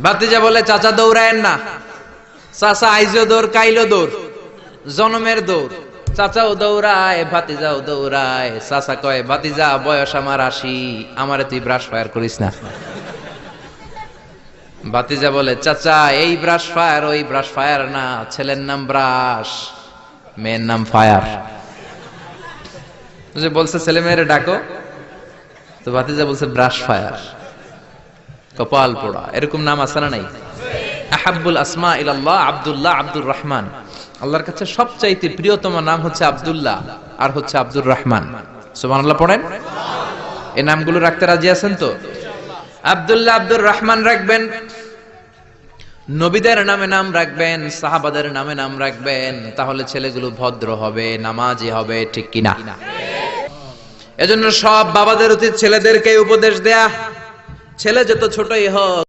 ভাতিজা বলে চাচা দৌড়ায়েন না, চাচা আইজো দৌড় কাইলো দৌড়, জনমের দৌড়। চাচাও দৌড়ায়, ভাতিজাও দৌড়ায়। চাচা কয় ভাতিজা বয়স আমার 80, আমারে তুই ব্রাশ ফায়ার করিস না। ভাতিজা বলে চাচা এই ব্রাশ ফায়ার ওই ব্রাশ ফায়ার না, ছেলের নাম ব্রাশ, মেয়ের নাম ফায়ার। যে বলছে ছেলে মেয়েরে ডাকো, তো ভাতিজা বলছে ব্রাশ ফায়ার। কপাল পোড়া, এরকম নাম আছে না নাই? আহাব্বুল আসমা ইলাল্লাহ আব্দুল্লাহ, আব্দুর রহমান। আল্লাহর কাছে সবচাইতে প্রিয়তম নাম হচ্ছে আব্দুল্লাহ আর হচ্ছে আব্দুর রহমান। সুবহানাল্লাহ পড়েন। এই নামগুলো রাখতে রাজি আছেন তো? আব্দুল্লাহ আব্দুর রহমান রাখবেন, নবীদের নামে নাম রাখবেন, সাহাবাদের নামে নাম রাখবেন, তাহলে ছেলেগুলো ভদ্র হবে, নামাজি হবে, ঠিক কিনা? এজন্য সব বাবাদের উচিত ছেলেদেরকে উপদেশ দেয়া, ছেলে যত ছোটই হোক